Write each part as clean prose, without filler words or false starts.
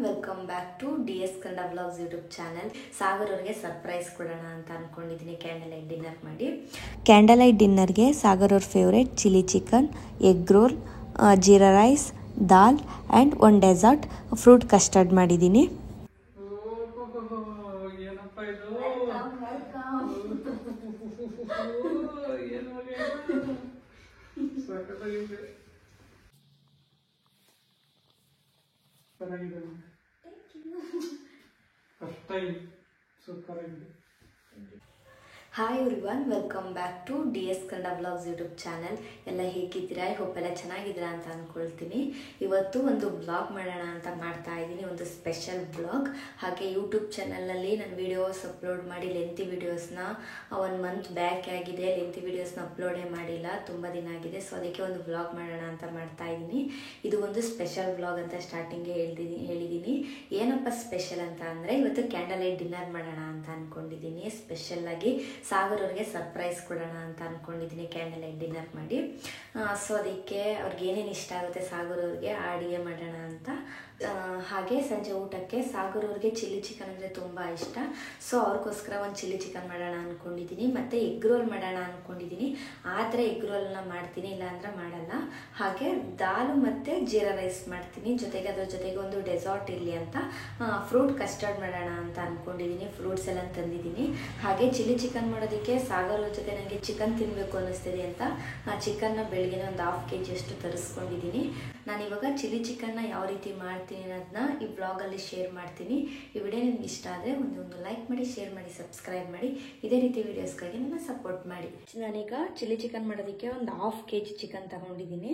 Welcome back to DS Kannada vlogs YouTube channel. Sagar ಅವ್ರಿಗೆ surprise ಕೊಡೋಣ ಅಂತ ಅನ್ಕೊಂಡಿದ್ದೀನಿ ಕ್ಯಾಂಡಲ್ ಲೈಟ್ ಡಿನ್ನರ್ ಮಾಡಿ. ಕ್ಯಾಂಡಲ್ ಲೈಟ್ ಡಿನ್ನರ್ಗೆ ಸಾಗರ್ ಅವ್ರ favourite chilli chicken, egg roll, jeera rice, dal and one dessert fruit custard ಮಾಡಿದ್ದೀನಿ. Hi everyone, welcome back to DS Kannada vlogs YouTube channel. ಎಲ್ಲ ಹೇಗಿದ್ದೀರಾ? ಐ ಹೋಪ್ ಎಲ್ಲ ಚೆನ್ನಾಗಿದ್ದೀರಾ ಅಂತ ಅಂದ್ಕೊಳ್ತೀನಿ. ಇವತ್ತು ಒಂದು ವ್ಲಾಗ್ ಮಾಡೋಣ ಅಂತ ಮಾಡ್ತಾ ಇದ್ದೀನಿ, ಒಂದು ಸ್ಪೆಷಲ್ ವ್ಲಾಗ್. ಹಾಗೆ ಯೂಟ್ಯೂಬ್ ಚಾನಲ್ನಲ್ಲಿ ನಾನು ವೀಡಿಯೋಸ್ ಅಪ್ಲೋಡ್ ಮಾಡಿ ಲೆಂತಿ ವೀಡಿಯೋಸ್ನ 1 ಮಂತ್ ಬ್ಯಾಕ್ ಆಗಿದೆ. ಲೆಂತಿ ವೀಡಿಯೋಸ್ನ ಅಪ್ಲೋಡೇ ಮಾಡಿಲ್ಲ, ತುಂಬ ದಿನ ಆಗಿದೆ. ಸೊ ಅದಕ್ಕೆ ಒಂದು ವ್ಲಾಗ್ ಮಾಡೋಣ ಅಂತ ಮಾಡ್ತಾ ಇದ್ದೀನಿ. ಇದು ಒಂದು ಸ್ಪೆಷಲ್ ವ್ಲಾಗ್ ಅಂತ ಸ್ಟಾರ್ಟಿಂಗ್ಗೆ ಹೇಳಿದ್ದೀನಿ. ಏನಪ್ಪ ಸ್ಪೆಷಲ್ ಅಂತ ಅಂದರೆ, ಇವತ್ತು ಕ್ಯಾಂಡಲ್ ಲೈಟ್ ಡಿನ್ನರ್ ಮಾಡೋಣ ಅಂತ ಅಂದ್ಕೊಂಡಿದ್ದೀನಿ. ಸ್ಪೆಷಲ್ಲಾಗಿ ಸಾಗರ್ ಅವ್ರಿಗೆ ಸರ್ಪ್ರೈಸ್ ಕೊಡೋಣ ಅಂತ ಅಂದ್ಕೊಂಡಿದ್ದೀನಿ ಕ್ಯಾಂಡಲ್ ಲೈಟ್ ಡಿನ್ನರ್ ಮಾಡಿ. ಸೊ ಅದಕ್ಕೆ ಅವ್ರಿಗೆ ಏನೇನು ಇಷ್ಟ ಆಗುತ್ತೆ ಸಾಗರ್ ಅವ್ರಿಗೆ ಅಡುಗೆ ಮಾಡೋಣ ಅಂತ. ಹಾಗೆ ಸಂಜೆ ಊಟಕ್ಕೆ ಸಾಗರ್ ಅವ್ರಿಗೆ ಚಿಲ್ಲಿ ಚಿಕನ್ ಅಂದರೆ ತುಂಬ ಇಷ್ಟ. ಸೊ ಅವ್ರಿಗೋಸ್ಕರ ಒಂದು ಚಿಲ್ಲಿ ಚಿಕನ್ ಮಾಡೋಣ ಅಂದ್ಕೊಂಡಿದ್ದೀನಿ. ಮತ್ತು ಎಗ್ ರೋಲ್ ಮಾಡೋಣ ಅಂದ್ಕೊಂಡಿದ್ದೀನಿ. ಆದರೆ ಎಗ್ ರೋಲ್ನ ಮಾಡ್ತೀನಿ, ಇಲ್ಲಾಂದ್ರೆ ಮಾಡಲ್ಲ. ಹಾಗೆ ದಾಲು ಮತ್ತು ಜೀರಾ ರೈಸ್ ಮಾಡ್ತೀನಿ. ಜೊತೆಗೆ ಅದ್ರ ಜೊತೆಗೆ ಒಂದು ಡೆಸರ್ಟ್ ಇರಲಿ ಅಂತ ಫ್ರೂಟ್ ಕಸ್ಟರ್ಡ್ ಮಾಡೋಣ ಅಂತ ಅಂದ್ಕೊಂಡಿದ್ದೀನಿ. ಫ್ರೂಟ್ಸ್ ಎಲ್ಲ ತಂದಿದ್ದೀನಿ. ಹಾಗೆ ಚಿಲ್ಲಿ ಚಿಕನ್ ಮಾಡೋದಕ್ಕೆ ಸಾಗರ್ ಅವ್ರ ಜೊತೆ ನನಗೆ ಚಿಕನ್ ತಿನ್ನಬೇಕು ಅನ್ನಿಸ್ತಿದೆ ಅಂತ ಚಿಕನ್ನ ಬೆಳಗ್ಗೆ ಒಂದು 1/2 kg ಅಷ್ಟು ತರಿಸ್ಕೊಂಡಿದ್ದೀನಿ. ನಾನಿವಾಗ ಚಿಲ್ಲಿ ಚಿಕನ್ನ ಯಾವ ರೀತಿ ಮಾಡ್ತೀನಿ ಅನ್ನೋದನ್ನ ಈ ಬ್ಲಾಗಲ್ಲಿ ಶೇರ್ ಮಾಡ್ತೀನಿ. ಈ ವಿಡಿಯೋ ನಿಮ್ಗೆ ಇಷ್ಟ ಆದರೆ ಒಂದು ಲೈಕ್ ಮಾಡಿ, ಶೇರ್ ಮಾಡಿ, ಸಬ್ಸ್ಕ್ರೈಬ್ ಮಾಡಿ. ಇದೇ ರೀತಿ ವೀಡಿಯೋಸ್ಗಾಗಿ ನನ್ನ ಸಪೋರ್ಟ್ ಮಾಡಿ. ನಾನೀಗ ಚಿಲ್ಲಿ ಚಿಕನ್ ಮಾಡೋದಕ್ಕೆ ಒಂದು 1/2 kg ಚಿಕನ್ ತಗೊಂಡಿದ್ದೀನಿ.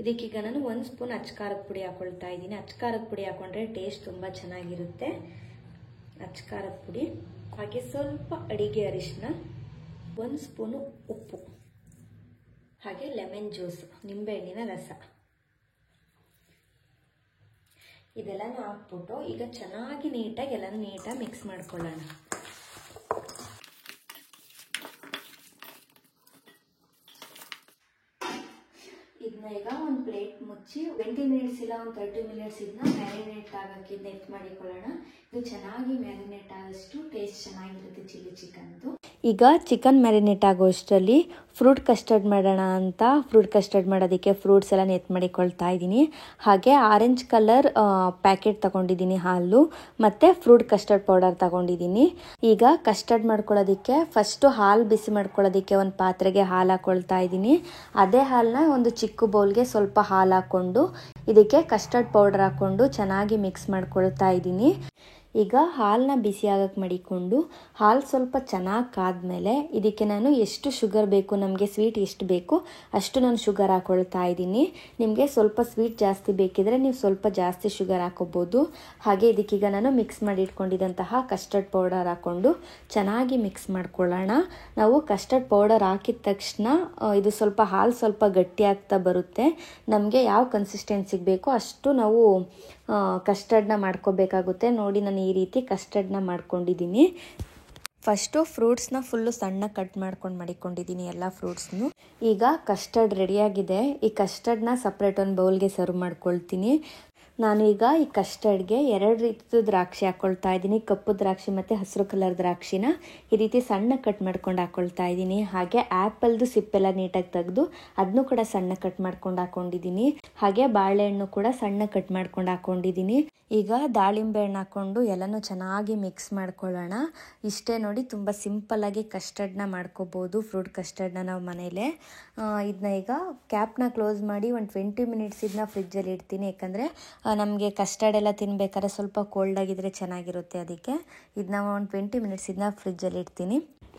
ಇದಕ್ಕೀಗ ನಾನು 1 ಸ್ಪೂನ್ ಅಚ್ಕಾರದ ಪುಡಿ ಹಾಕೊಳ್ತಾ ಇದ್ದೀನಿ. ಅಚ್ಕಾರದ ಪುಡಿ ಹಾಕೊಂಡ್ರೆ ಟೇಸ್ಟ್ ತುಂಬ ಚೆನ್ನಾಗಿರುತ್ತೆ. ಅಚ್ಕಾರದ ಪುಡಿ, ಹಾಗೆ ಸ್ವಲ್ಪ ಅಡಿಗೆ ಅರಿಶಿನ, 1 ಸ್ಪೂನು ಉಪ್ಪು, ಹಾಗೆ ಲೆಮನ್ ಜ್ಯೂಸ್, ನಿಂಬೆಹಣ್ಣಿನ ರಸ, ಇದೆಲ್ಲನೂ ಹಾಕ್ಬಿಟ್ಟು ಈಗ ಚೆನ್ನಾಗಿ ನೀಟಾಗಿ ಎಲ್ಲನೂ ನೀಟಾಗಿ ಮಿಕ್ಸ್ ಮಾಡ್ಕೊಳ್ಳೋಣ. ಇದನ್ನ ಈಗ ಒಂದು ಪ್ಲೇಟ್ ಮುಚ್ಚಿ 20 ಮಿನಿಟ್ಸ್ ಇಲ್ಲ ಒಂದು 30 ಮಿನಿಟ್ಸ್ ಇದನ್ನ ಮ್ಯಾರಿನೇಟ್ ಆಗೋಕ್ಕೆ ನೆಟ್ ಮಾಡಿಕೊಳ್ಳೋಣ. ಇದು ಚೆನ್ನಾಗಿ ಮ್ಯಾರಿನೇಟ್ ಆದಷ್ಟು ಟೇಸ್ಟ್ ಚೆನ್ನಾಗಿರುತ್ತೆ ಚಿಲ್ಲಿ ಚಿಕನ್ದು. ಈಗ ಚಿಕನ್ ಮ್ಯಾರಿನೇಟ್ ಆಗೋ ಅಷ್ಟರಲ್ಲಿ ಫ್ರೂಟ್ ಕಸ್ಟರ್ಡ್ ಮಾಡೋಣ ಅಂತ ಫ್ರೂಟ್ ಕಸ್ಟರ್ಡ್ ಮಾಡೋದಕ್ಕೆ ಫ್ರೂಟ್ಸ್ ಎಲ್ಲ ನೆಟ್ ಮಾಡಿಕೊಳ್ತಾ ಇದ್ದೀನಿ. ಹಾಗೆ ಆರೆಂಜ್ ಕಲರ್ ಪ್ಯಾಕೆಟ್ ತಗೊಂಡಿದ್ದೀನಿ ಹಾಲು, ಮತ್ತು ಫ್ರೂಟ್ ಕಸ್ಟರ್ಡ್ ಪೌಡರ್ ತಗೊಂಡಿದ್ದೀನಿ. ಈಗ ಕಸ್ಟರ್ಡ್ ಮಾಡ್ಕೊಳ್ಳೋದಕ್ಕೆ ಫಸ್ಟು ಹಾಲು ಬಿಸಿ ಮಾಡ್ಕೊಳ್ಳೋದಕ್ಕೆ ಒಂದು ಪಾತ್ರೆಗೆ ಹಾಲು ಹಾಕ್ಕೊಳ್ತಾ ಇದ್ದೀನಿ. ಅದೇ ಹಾಲನ್ನ ಒಂದು ಚಿಕ್ಕ ಬೌಲ್ಗೆ ಸ್ವಲ್ಪ ಹಾಲು ಹಾಕ್ಕೊಂಡು ಇದಕ್ಕೆ ಕಸ್ಟರ್ಡ್ ಪೌಡರ್ ಹಾಕ್ಕೊಂಡು ಚೆನ್ನಾಗಿ ಮಿಕ್ಸ್ ಮಾಡ್ಕೊಳ್ತಾ ಇದ್ದೀನಿ. ಈಗ ಹಾಲನ್ನ ಬಿಸಿ ಆಗಕ್ಕೆ ಮಾಡಿಕೊಂಡು ಹಾಲು ಸ್ವಲ್ಪ ಚೆನ್ನಾಗಿ ಕಾದ್ಮೇಲೆ ಇದಕ್ಕೆ ನಾನು ಎಷ್ಟು ಶುಗರ್ ಬೇಕು, ನಮಗೆ ಸ್ವೀಟ್ ಎಷ್ಟು ಬೇಕು ಅಷ್ಟು ನಾನು ಶುಗರ್ ಹಾಕ್ಕೊಳ್ತಾ ಇದ್ದೀನಿ. ನಿಮಗೆ ಸ್ವಲ್ಪ ಸ್ವೀಟ್ ಜಾಸ್ತಿ ಬೇಕಿದ್ರೆ ನೀವು ಸ್ವಲ್ಪ ಜಾಸ್ತಿ ಶುಗರ್ ಹಾಕೋಬೋದು. ಹಾಗೆ ಇದಕ್ಕೀಗ ನಾನು ಮಿಕ್ಸ್ ಮಾಡಿ ಇಟ್ಕೊಂಡಿದ್ದಂತಹ ಕಸ್ಟರ್ಡ್ ಪೌಡರ್ ಹಾಕ್ಕೊಂಡು ಚೆನ್ನಾಗಿ ಮಿಕ್ಸ್ ಮಾಡ್ಕೊಳ್ಳೋಣ. ನಾವು ಕಸ್ಟರ್ಡ್ ಪೌಡರ್ ಹಾಕಿದ ತಕ್ಷಣ ಇದು ಸ್ವಲ್ಪ ಹಾಲು ಸ್ವಲ್ಪ ಗಟ್ಟಿ ಆಗ್ತಾ ಬರುತ್ತೆ. ನಮಗೆ ಯಾವ ಕನ್ಸಿಸ್ಟೆನ್ಸಿಗೆ ಬೇಕೋ ಅಷ್ಟು ನಾವು ಕಸ್ಟರ್ಡ್ನ ಮಾಡ್ಕೋಬೇಕಾಗುತ್ತೆ. ನೋಡಿ, ನಾನು ಈ ರೀತಿ ಕಸ್ಟರ್ಡ್ನ ಮಾಡ್ಕೊಂಡಿದ್ದೀನಿ. ಫಸ್ಟು ಫ್ರೂಟ್ಸ್ನ ಫುಲ್ಲು ಸಣ್ಣ ಕಟ್ ಮಾಡ್ಕೊಂಡು ಮಾಡಿಕೊಂಡಿದ್ದೀನಿ ಎಲ್ಲ ಫ್ರೂಟ್ಸ್ನು. ಈಗ ಕಸ್ಟರ್ಡ್ ರೆಡಿಯಾಗಿದೆ. ಈ ಕಸ್ಟರ್ಡ್ನ ಸಪ್ರೇಟ್ ಒಂದು ಬೌಲ್ಗೆ ಸರ್ವ್ ಮಾಡ್ಕೊಳ್ತೀನಿ. ನಾನೀಗ ಈ ಕಸ್ಟರ್ಡ್ಗೆ 2 ರೀತಿಯ ದ್ರಾಕ್ಷಿ ಹಾಕ್ಕೊಳ್ತಾ ಇದ್ದೀನಿ. ಕಪ್ಪು ದ್ರಾಕ್ಷಿ ಮತ್ತು ಹಸಿರು ಕಲರ್ ದ್ರಾಕ್ಷಿನ ಈ ರೀತಿ ಸಣ್ಣ ಕಟ್ ಮಾಡ್ಕೊಂಡು ಹಾಕ್ಕೊಳ್ತಾ ಇದ್ದೀನಿ. ಹಾಗೆ ಆ್ಯಪಲ್ದು ಸಿಪ್ಪೆಲ್ಲ ನೀಟಾಗಿ ತೆಗೆದು ಅದನ್ನು ಕೂಡ ಸಣ್ಣ ಕಟ್ ಮಾಡ್ಕೊಂಡು ಹಾಕ್ಕೊಂಡಿದ್ದೀನಿ. ಹಾಗೆ ಬಾಳೆಹಣ್ಣು ಕೂಡ ಸಣ್ಣ ಕಟ್ ಮಾಡ್ಕೊಂಡು ಹಾಕ್ಕೊಂಡಿದ್ದೀನಿ. ಈಗ ದಾಳಿಂಬೆ ಹಣ್ಣು ಹಾಕ್ಕೊಂಡು ಎಲ್ಲನೂ ಚೆನ್ನಾಗಿ ಮಿಕ್ಸ್ ಮಾಡ್ಕೊಳ್ಳೋಣ. ಇಷ್ಟೇ ನೋಡಿ, ತುಂಬ ಸಿಂಪಲ್ಲಾಗಿ ಕಸ್ಟರ್ಡ್ನ ಮಾಡ್ಕೋಬೋದು. ಫ್ರೂಟ್ ಕಸ್ಟರ್ಡ್ನ ನಾವು ಮನೇಲೆ. ಇದನ್ನ ಈಗ ಕ್ಯಾಪ್ನ ಕ್ಲೋಸ್ ಮಾಡಿ ಒಂದು 20 ಮಿನಿಟ್ಸ್ ಇದನ್ನ ಫ್ರಿಜ್ಜಲ್ಲಿ ಇಡ್ತೀನಿ. ಯಾಕಂದರೆ ನಮಗೆ ಕಸ್ಟರ್ಡ್ ಎಲ್ಲ ತಿನ್ಬೇಕಾದ್ರೆ ಸ್ವಲ್ಪ ಕೋಲ್ಡ್ ಆಗಿದ್ರೆ ಚೆನ್ನಾಗಿರುತ್ತೆ. ಅದಕ್ಕೆ ಇದನ್ನ ಒಂದು 20 ಮಿನಿಟ್ಸ್ ಇದನ್ನ ಫ್ರಿಜ್ಜಲ್ಲಿ ಇಡ್ತೀನಿ.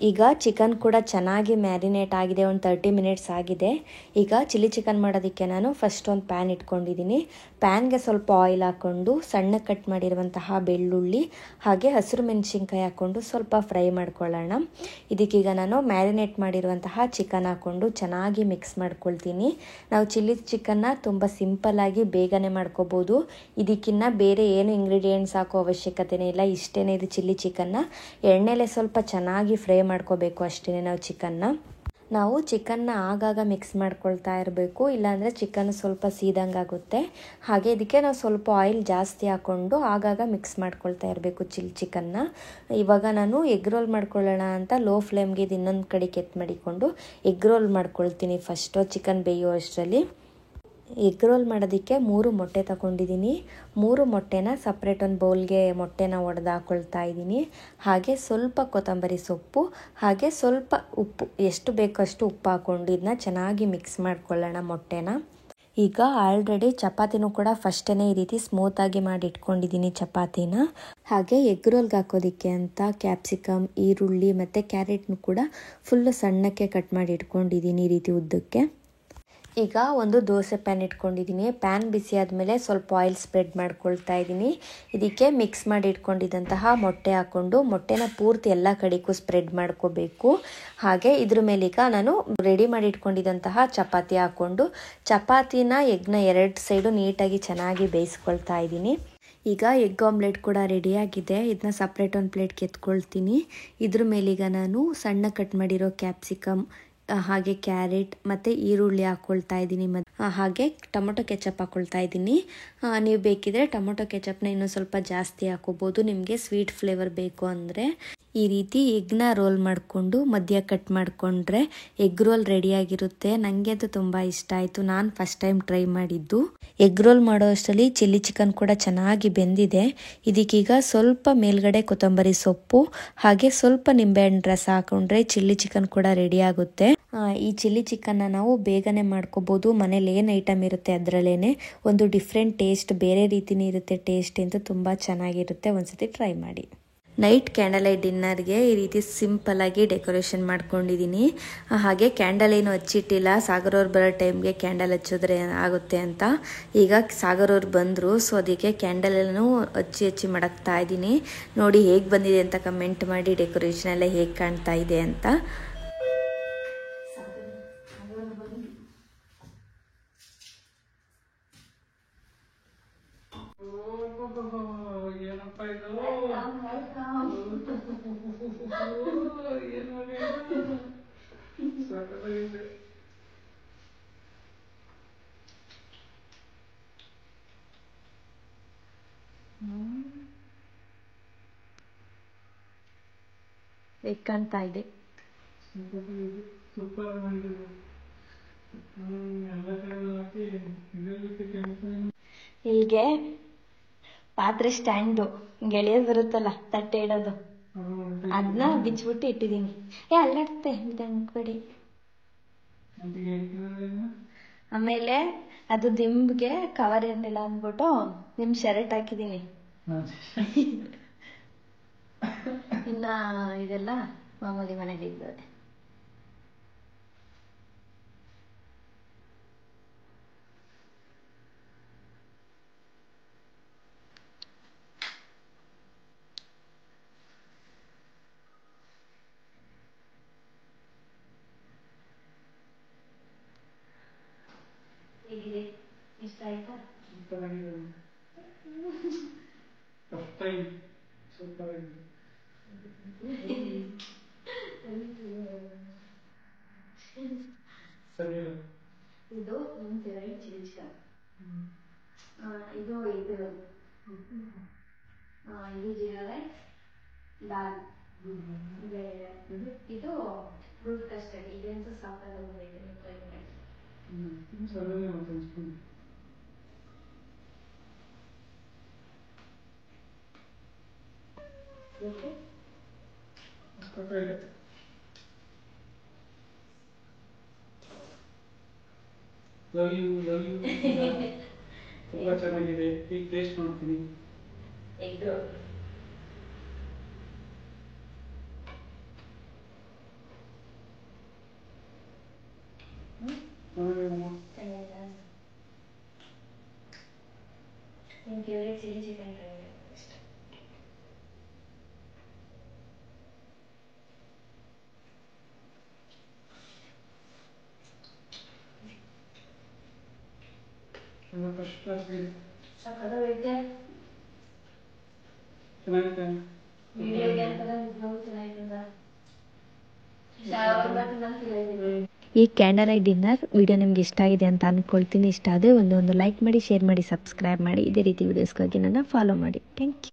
ಈಗ ಚಿಕನ್ ಕೂಡ ಚೆನ್ನಾಗಿ ಮ್ಯಾರಿನೇಟ್ ಆಗಿದೆ, ಒಂದು 30 ಮಿನಿಟ್ಸ್ ಆಗಿದೆ. ಈಗ ಚಿಲ್ಲಿ ಚಿಕನ್ ಮಾಡೋದಕ್ಕೆ ನಾನು ಫಸ್ಟ್ ಒಂದು ಪ್ಯಾನ್ ಇಟ್ಕೊಂಡಿದ್ದೀನಿ. ಪ್ಯಾನ್ಗೆ ಸ್ವಲ್ಪ ಆಯಿಲ್ ಹಾಕ್ಕೊಂಡು ಸಣ್ಣ ಕಟ್ ಮಾಡಿರುವಂತಹ ಬೆಳ್ಳುಳ್ಳಿ ಹಾಗೆ ಹಸಿರು ಮೆಣಸಿನ್ಕಾಯಿ ಹಾಕ್ಕೊಂಡು ಸ್ವಲ್ಪ ಫ್ರೈ ಮಾಡ್ಕೊಳ್ಳೋಣ. ಇದಕ್ಕೀಗ ನಾನು ಮ್ಯಾರಿನೇಟ್ ಮಾಡಿರುವಂತಹ ಚಿಕನ್ ಹಾಕ್ಕೊಂಡು ಚೆನ್ನಾಗಿ ಮಿಕ್ಸ್ ಮಾಡ್ಕೊಳ್ತೀನಿ. ನಾವು ಚಿಲ್ಲಿ ಚಿಕನ್ನ ತುಂಬ ಸಿಂಪಲ್ಲಾಗಿ ಬೇಗನೆ ಮಾಡ್ಕೋಬೋದು. ಇದಕ್ಕಿನ್ನ ಬೇರೆ ಏನು ಇಂಗ್ರೀಡಿಯೆಂಟ್ಸ್ ಹಾಕೋ ಅವಶ್ಯಕತೆನೇ ಇಲ್ಲ. ಇಷ್ಟೇ ಇದು ಚಿಲ್ಲಿ ಚಿಕನ್ನ ಎಣ್ಣೆಲೆ ಸ್ವಲ್ಪ ಚೆನ್ನಾಗಿ ಫ್ರೈ ಮಾಡ್ಕೋಬೇಕು ಅಷ್ಟೇ ನಾವು ಚಿಕನ್ನ. ನಾವು ಚಿಕನ್ನ ಆಗಾಗ ಮಿಕ್ಸ್ ಮಾಡ್ಕೊಳ್ತಾ ಇರಬೇಕು, ಇಲ್ಲಾಂದರೆ ಚಿಕನ್ ಸ್ವಲ್ಪ ಸೀದಂಗೆ ಆಗುತ್ತೆ. ಹಾಗೆ ಇದಕ್ಕೆ ನಾವು ಸ್ವಲ್ಪ ಆಯಿಲ್ ಜಾಸ್ತಿ ಹಾಕ್ಕೊಂಡು ಆಗಾಗ ಮಿಕ್ಸ್ ಮಾಡ್ಕೊಳ್ತಾ ಇರಬೇಕು ಚಿಕನ್ನ. ಇವಾಗ ನಾನು ಎಗ್ ರೋಲ್ ಮಾಡ್ಕೊಳ್ಳೋಣ ಅಂತ ಲೋ ಫ್ಲೇಮ್ಗೆ ಇದು ಇನ್ನೊಂದು ಕಡೆ ಕೆತ್ ಮಾಡಿಕೊಂಡು ಎಗ್ ರೋಲ್ ಮಾಡ್ಕೊಳ್ತೀನಿ ಫಸ್ಟು ಚಿಕನ್ ಬೇಯೋ ಅಷ್ಟರಲ್ಲಿ. ಎಗ್ ರೋಲ್ ಮಾಡೋದಕ್ಕೆ 3 ಮೊಟ್ಟೆ ತಗೊಂಡಿದ್ದೀನಿ. 3 ಮೊಟ್ಟೆನ ಸಪ್ರೇಟ್ ಒಂದು ಬೌಲ್ಗೆ ಮೊಟ್ಟೆನ ಒಡೆದು ಹಾಕ್ಕೊಳ್ತಾ ಇದ್ದೀನಿ. ಹಾಗೆ ಸ್ವಲ್ಪ ಕೊತ್ತಂಬರಿ ಸೊಪ್ಪು, ಹಾಗೆ ಸ್ವಲ್ಪ ಉಪ್ಪು, ಎಷ್ಟು ಬೇಕೋ ಅಷ್ಟು ಉಪ್ಪು ಹಾಕ್ಕೊಂಡು ಇದನ್ನ ಚೆನ್ನಾಗಿ ಮಿಕ್ಸ್ ಮಾಡ್ಕೊಳ್ಳೋಣ ಮೊಟ್ಟೆನ. ಈಗ ಆಲ್ರೆಡಿ ಚಪಾತಿನೂ ಕೂಡ ಫಸ್ಟೇ ಈ ರೀತಿ ಸ್ಮೂತಾಗಿ ಮಾಡಿ ಇಟ್ಕೊಂಡಿದ್ದೀನಿ ಚಪಾತಿನ. ಹಾಗೆ ಎಗ್ ರೋಲ್ಗೆ ಹಾಕೋದಕ್ಕೆ ಅಂತ ಕ್ಯಾಪ್ಸಿಕಮ್, ಈರುಳ್ಳಿ ಮತ್ತು ಕ್ಯಾರೆಟ್ನು ಕೂಡ ಫುಲ್ಲು ಸಣ್ಣಕ್ಕೆ ಕಟ್ ಮಾಡಿ ಇಟ್ಕೊಂಡಿದ್ದೀನಿ ಈ ರೀತಿ ಉದ್ದಕ್ಕೆ. ಈಗ ಒಂದು ದೋಸೆ ಪ್ಯಾನ್ ಇಟ್ಕೊಂಡಿದ್ದೀನಿ. ಪ್ಯಾನ್ ಬಿಸಿ ಆದಮೇಲೆ ಸ್ವಲ್ಪ ಆಯಿಲ್ ಸ್ಪ್ರೆಡ್ ಮಾಡ್ಕೊಳ್ತಾ ಇದ್ದೀನಿ. ಇದಕ್ಕೆ ಮಿಕ್ಸ್ ಮಾಡಿ ಇಟ್ಕೊಂಡಿದ್ದಂತಹ ಮೊಟ್ಟೆ ಹಾಕ್ಕೊಂಡು ಮೊಟ್ಟೆನ ಪೂರ್ತಿ ಎಲ್ಲ ಕಡೆಗೂ ಸ್ಪ್ರೆಡ್ ಮಾಡ್ಕೋಬೇಕು. ಹಾಗೆ ಇದ್ರ ಮೇಲೆ ಈಗ ನಾನು ರೆಡಿ ಮಾಡಿ ಇಟ್ಕೊಂಡಿದ್ದಂತಹ ಚಪಾತಿ ಹಾಕ್ಕೊಂಡು ಚಪಾತಿನ ಎಗ್ನ 2 ಸೈಡು ನೀಟಾಗಿ ಚೆನ್ನಾಗಿ ಬೇಯಿಸ್ಕೊಳ್ತಾ ಇದ್ದೀನಿ. ಈಗ ಎಗ್ ಆಮ್ಲೆಟ್ ಕೂಡ ರೆಡಿಯಾಗಿದೆ. ಇದನ್ನ ಸಪ್ರೇಟ್ ಒಂದು ಪ್ಲೇಟ್ಗೆ ಎತ್ಕೊಳ್ತೀನಿ. ಇದ್ರ ಮೇಲೀಗ ನಾನು ಸಣ್ಣ ಕಟ್ ಮಾಡಿರೋ ಕ್ಯಾಪ್ಸಿಕಮ್, ಹಾಗೆ ಕ್ಯಾರೆಟ್ ಮತ್ತು ಈರುಳ್ಳಿ ಹಾಕ್ಕೊಳ್ತಾ ಇದ್ದೀನಿ. ಹಾಗೆ ಟೊಮೊಟೊ ಕೆಚಪ್ ಹಾಕ್ಕೊಳ್ತಾ ಇದ್ದೀನಿ. ನೀವು ಬೇಕಿದ್ರೆ ಟೊಮೊಟೊ ಕೆಚಪ್ನ ಇನ್ನೂ ಸ್ವಲ್ಪ ಜಾಸ್ತಿ ಹಾಕೋಬೋದು, ನಿಮಗೆ ಸ್ವೀಟ್ ಫ್ಲೇವರ್ ಬೇಕು ಅಂದರೆ. ಈ ರೀತಿ ಎಗ್ನ ರೋಲ್ ಮಾಡಿಕೊಂಡು ಮಧ್ಯ ಕಟ್ ಮಾಡಿಕೊಂಡ್ರೆ ಎಗ್ ರೋಲ್ ರೆಡಿಯಾಗಿರುತ್ತೆ. ನನಗೆ ಅದು ತುಂಬ ಇಷ್ಟ ಆಯಿತು. ನಾನು ಫಸ್ಟ್ ಟೈಮ್ ಟ್ರೈ ಮಾಡಿದ್ದು. ಎಗ್ ರೋಲ್ ಮಾಡೋ ಅಷ್ಟರಲ್ಲಿ ಚಿಲ್ಲಿ ಚಿಕನ್ ಕೂಡ ಚೆನ್ನಾಗಿ ಬೆಂದಿದೆ. ಇದಕ್ಕೀಗ ಸ್ವಲ್ಪ ಮೇಲ್ಗಡೆ ಕೊತ್ತಂಬರಿ ಸೊಪ್ಪು ಹಾಗೆ ಸ್ವಲ್ಪ ನಿಂಬೆಹಣ್ಣು ರಸ ಹಾಕೊಂಡ್ರೆ ಚಿಲ್ಲಿ ಚಿಕನ್ ಕೂಡ ರೆಡಿ ಆಗುತ್ತೆ. ಈ ಚಿಲ್ಲಿ ಚಿಕನ್ನ ನಾವು ಬೇಗನೆ ಮಾಡ್ಕೋಬೋದು. ಮನೇಲಿ ಏನು ಐಟಮ್ ಇರುತ್ತೆ ಅದರಲ್ಲೇನೆ ಒಂದು ಡಿಫ್ರೆಂಟ್ ಟೇಸ್ಟ್, ಬೇರೆ ರೀತಿನೇ ಇರುತ್ತೆ ಟೇಸ್ಟ್ ಅಂತ, ತುಂಬ ಚೆನ್ನಾಗಿರುತ್ತೆ. ಒಂದ್ಸತಿ ಟ್ರೈ ಮಾಡಿ. ನೈಟ್ ಕ್ಯಾಂಡಲ್ ಲೈಟ್ ಡಿನ್ನರ್ಗೆ ಈ ರೀತಿ ಸಿಂಪಲ್ಲಾಗಿ ಡೆಕೋರೇಷನ್ ಮಾಡ್ಕೊಂಡಿದ್ದೀನಿ. ಹಾಗೆ ಕ್ಯಾಂಡಲ್ ಏನು ಹಚ್ಚಿಟ್ಟಿಲ್ಲ, ಸಾಗರ್ ಅವ್ರು ಬರೋ ಟೈಮ್ಗೆ ಕ್ಯಾಂಡಲ್ ಹಚ್ಚಿದ್ರೆ ಆಗುತ್ತೆ ಅಂತ. ಈಗ ಸಾಗರ್ ಅವ್ರು ಬಂದರು, ಸೊ ಅದಕ್ಕೆ ಕ್ಯಾಂಡಲ್ ಎಲ್ಲನೂ ಹಚ್ಚಿ ಮಡಗ್ತಾ ಇದ್ದೀನಿ. ನೋಡಿ ಹೇಗೆ ಬಂದಿದೆ ಅಂತ ಕಮೆಂಟ್ ಮಾಡಿ, ಡೆಕೋರೇಷನ್ ಎಲ್ಲ ಹೇಗೆ ಕಾಣ್ತಾ ಇದೆ ಅಂತ. ಹೇಗೆ ಕಾಣ್ತಾ ಇದೆ? ಹೀಗೆ ಪಾತ್ರೆ ಸ್ಟ್ಯಾಂಡು ಗೆಳೆಯೋದು ಬರುತ್ತಲ್ಲ ತಟ್ಟೆ ಇಡೋದು, ಅದನ್ನ ಬಿಚ್ಚಿಬಿಟ್ಟು ಇಟ್ಟಿದ್ದೀನಿ. ಅಲ್ಲಾಡುತ್ತೆ ಕಡೆ. ಆಮೇಲೆ ಅದು ದಿಂಬ್ಗೆ ಕವರ್ ಏನಿಲ್ಲ ಅಂದ್ಬಿಟ್ಟು ನಿಮ್ ಶರ್ಟ್ ಹಾಕಿದ್ದೀನಿ. ಇನ್ನ ಇದೆಲ್ಲ ಮಾಮೂಲಿ ಮನೇಲಿ ಇದ್ದದೆ. ಇಷ್ಟ ಆಯ್ತಾ? ಇದು ಚಿಲ್ಲಿ ಚಿಕನ್, ಇದು ಜೀರಾ ರೈಸ್, ದಾಲ್, ಇದು ಫ್ರೂಟ್ ಕಸ್ಟರ್ಡ್. ಇದಂತೂ ಸಾಕಾಗುತ್ತೆ. ತುಂಬಾ ಚೆನ್ನಾಗಿದೆ. ಈಗ ಟೇಸ್ಟ್ ಮಾಡ್ತೀನಿ. ಎಗ್ ರೋಲ್ ನಿನ್ ಫೇವ್ರೇಟ್ ಚಿಲ್ಲಿ ಚಿಕನ್ ಟ್ರೈ ಮಾಡಬೇಕು ಅಷ್ಟೇ. ಸಕ್ಕತ್ತಾಗೈತೆ. ಚೆನ್ನಾಗಿದೆ. ವಿಡಿಯೋಗೆ ಅಂತ ಚೆನ್ನಾಗಿರ್ತದ. ಈ ಕ್ಯಾಂಡಲ್ ಲೈಟ್ ಡಿನ್ನರ್ ವಿಡಿಯೋ ನಿಮ್ಗೆ ಇಷ್ಟ ಆಗಿದೆ ಅಂತ ಅಂದ್ಕೊಳ್ತೀನಿ. ಇಷ್ಟ ಆದರೆ ಒಂದು ಲೈಕ್ ಮಾಡಿ, ಶೇರ್ ಮಾಡಿ, ಸಬ್ಸ್ಕ್ರೈಬ್ ಮಾಡಿ. ಇದೇ ರೀತಿ ವಿಡಿಯೋಸ್ಗಾಗಿ ನನ್ನ ಫಾಲೋ ಮಾಡಿ. Thank you.